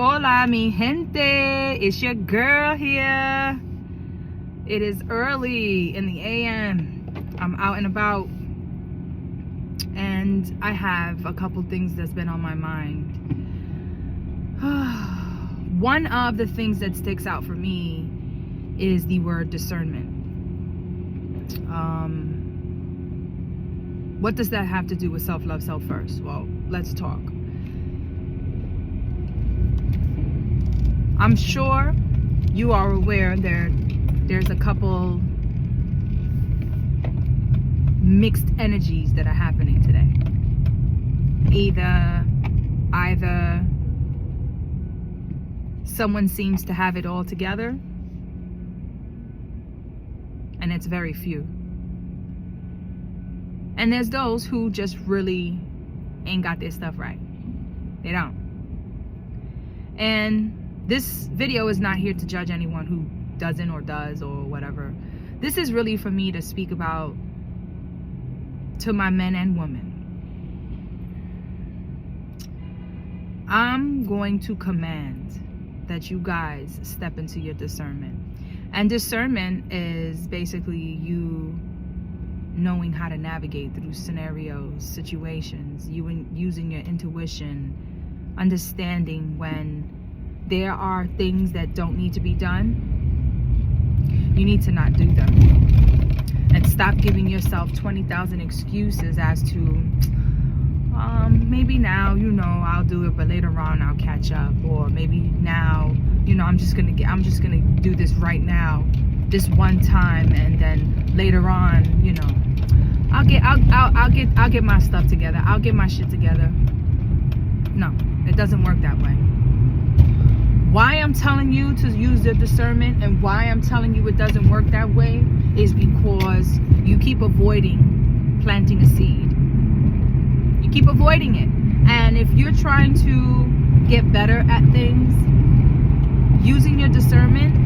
Hola mi gente, it's your girl here. It is early in the AM. I'm out and about and I have a couple things that's been on my mind. One of the things that sticks out for me is the word discernment. What does that have to do with self-love, self-first? Well, let's talk. I'm sure you are aware there's a couple mixed energies that are happening today. Either someone seems to have it all together, and it's very few. And there's those who just really ain't got their stuff right. They don't. And this video is not here to judge anyone who doesn't or does or whatever. This is really for me to speak about to my men and women. I'm going to command that you guys step into your discernment. And discernment is basically you knowing how to navigate through scenarios, situations, using your intuition, understanding when there are things that don't need to be done, you need to not do them. And stop giving yourself 20,000 excuses as to, maybe now, I'll do it, but later on I'll catch up. Or maybe now, I'm just gonna do this right now, this one time, and then later on, I'll get my stuff together. I'll get my shit together. No, it doesn't work that way. Why I'm telling you to use your discernment and why I'm telling you it doesn't work that way is because you keep avoiding planting a seed. You keep avoiding it. And if you're trying to get better at things, using your discernment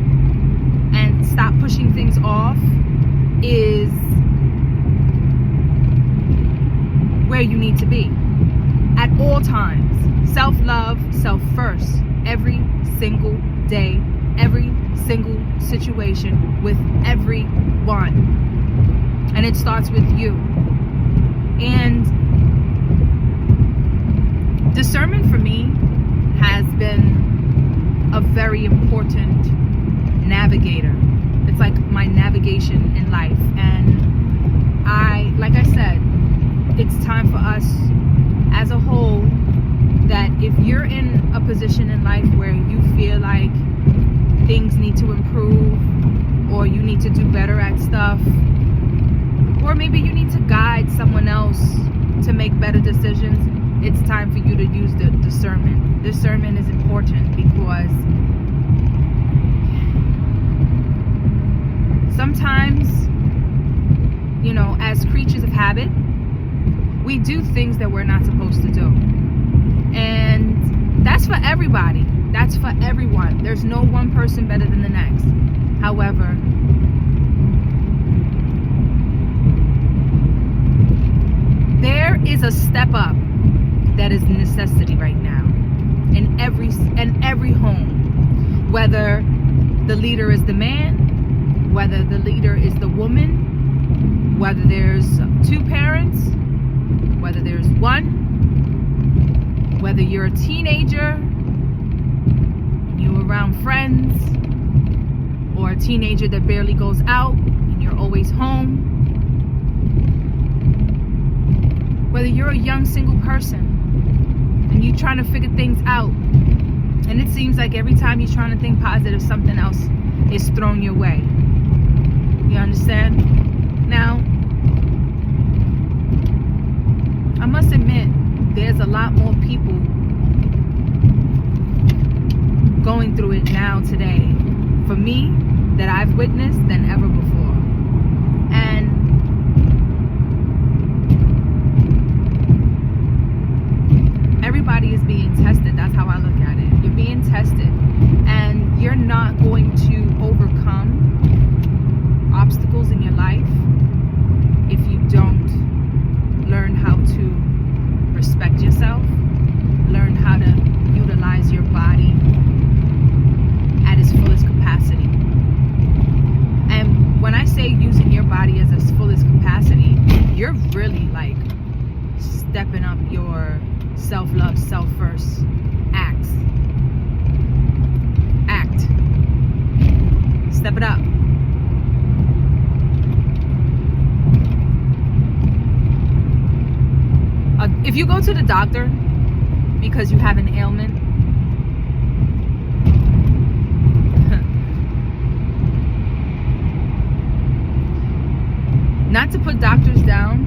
and stop pushing things off is where you need to be at all times. Self-love, self-first. Every single day, every single situation, with everyone. And it starts with you. And discernment for me has been a very important navigator. It's like my navigation in life. And like I said, it's time for us as a whole, that if you're in a position in life where you feel like things need to improve, or you need to do better at stuff, or maybe you need to guide someone else to make better decisions, it's time for you to use the discernment. Discernment is important because sometimes, as creatures of habit, we do things that we're not supposed to do. And that's for everybody. That's for everyone. There's no one person better than the next. However, there is a step up that is a necessity right now in every home. Whether the leader is the man, whether the leader is the woman, whether there's two parents, whether there's one, whether you're a teenager, you're around friends, or a teenager that barely goes out and you're always home, whether you're a young single person and you're trying to figure things out, and it seems like every time you're trying to think positive, something else is thrown your way. You understand? Now, I must admit, there's a lot more people going through it now today, for me, that I've witnessed than ever before. And everybody is being tested. That's how I look at it. You're being tested, and you're not going to overcome obstacles in your life if you don't learn how to respect yourself, learn how to utilize your body your self-love, self-first acts. Act. Step it up. If you go to the doctor because you have an ailment, not to put doctors down,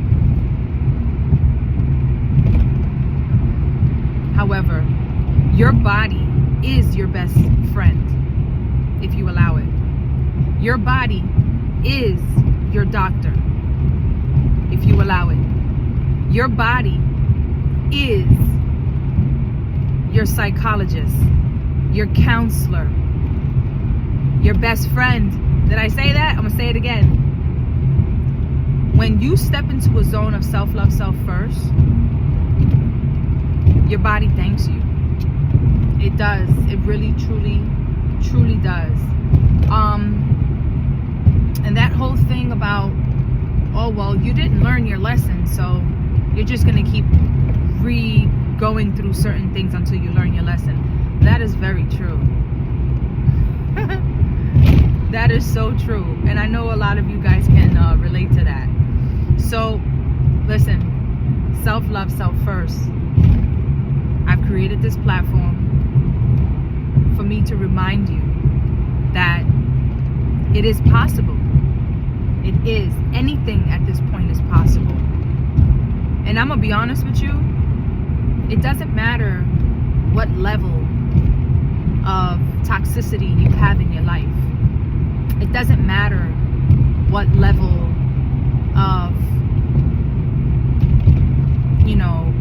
however, your body is your best friend if you allow it. Your body is your doctor if you allow it. Your body is your psychologist, your counselor, your best friend. Did I say that? I'm gonna say it again. When you step into a zone of self-love, self-first, your body thanks you. It does. It really, truly, truly does. And that whole thing about, oh, well, you didn't learn your lesson, so you're just going to keep going through certain things until you learn your lesson. That is very true. That is so true. And I know a lot of you guys can relate to that. So, listen, self-love, self-first. I've created this platform for me to remind you that it is possible. It is. Anything at this point is possible. And I'm going to be honest with you, it doesn't matter what level of toxicity you have in your life. It doesn't matter what level of, you know,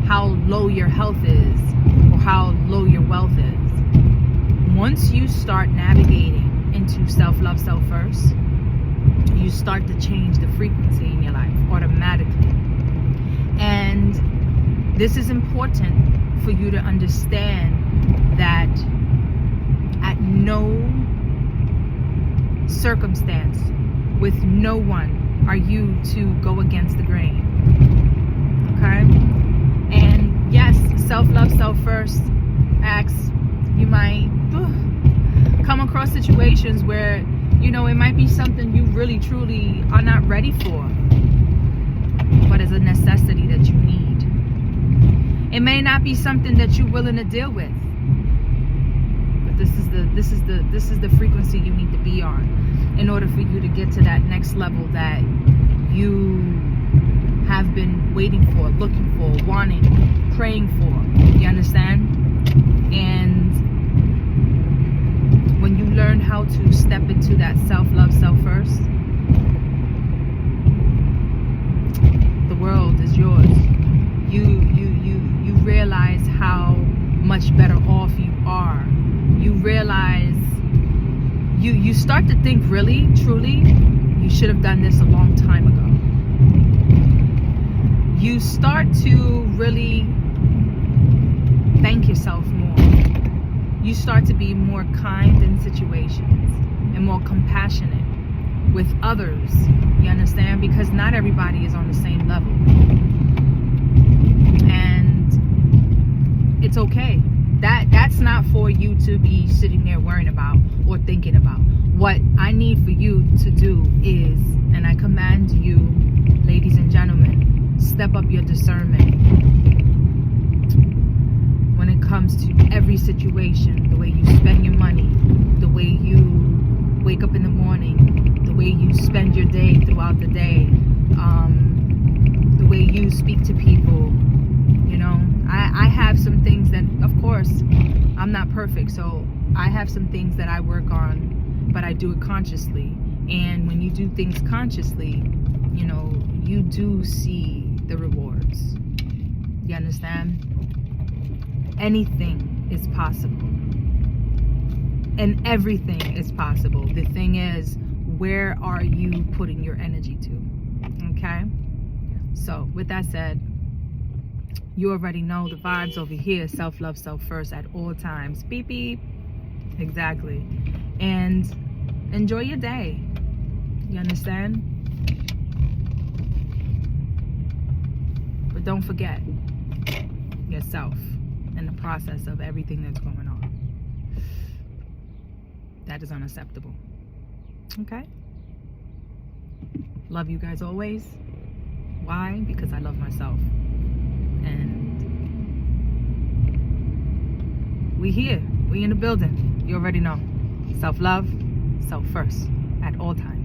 how low your health is or how low your wealth is. Once you start navigating into self-love, self-first, you start to change the frequency in your life automatically. And this is important for you to understand that at no circumstance, with no one, are you to go against the grain. Okay? And yes, self-love, self-first acts, you might come across situations where, you know, it might be something you really, truly are not ready for, but is a necessity that you need. It may not be something that you're willing to deal with, but this is the frequency you need to be on in order for you to get to that next level that you have been waiting for, looking for, wanting, praying for. You understand? And when you learn how to step into that self-love, self-first, the world is yours. You realize how much better off you are. You realize, you start to think, really, truly, you should have done this a long time ago. You start to really thank yourself more. You start to be more kind in situations and more compassionate with others. You understand? Because not everybody is on the same level. And it's okay. That's not for you to be sitting there worrying about or thinking about. What I need for you to do is, and I command you, ladies and gentlemen, step up your discernment when it comes to every situation. The way you spend your money, the way you wake up in the morning, the way you spend your day throughout the day, the way you speak to people. You know, I have some things that, of course, I'm not perfect, so I have some things that I work on, but I do it consciously. And when you do things consciously, you know, you do see the rewards. You understand? Anything is possible. And everything is possible. The thing is, where are you putting your energy to? Okay? So, with that said, you already know the vibes over here. Self-love, self-first at all times. Beep, beep. Exactly. And enjoy your day. You understand? But don't forget, yourself in the process of everything that's going on. That is unacceptable. Okay? Love you guys always. Why? Because I love myself. And we here. We in the building. You already know. Self-love, self first at all times.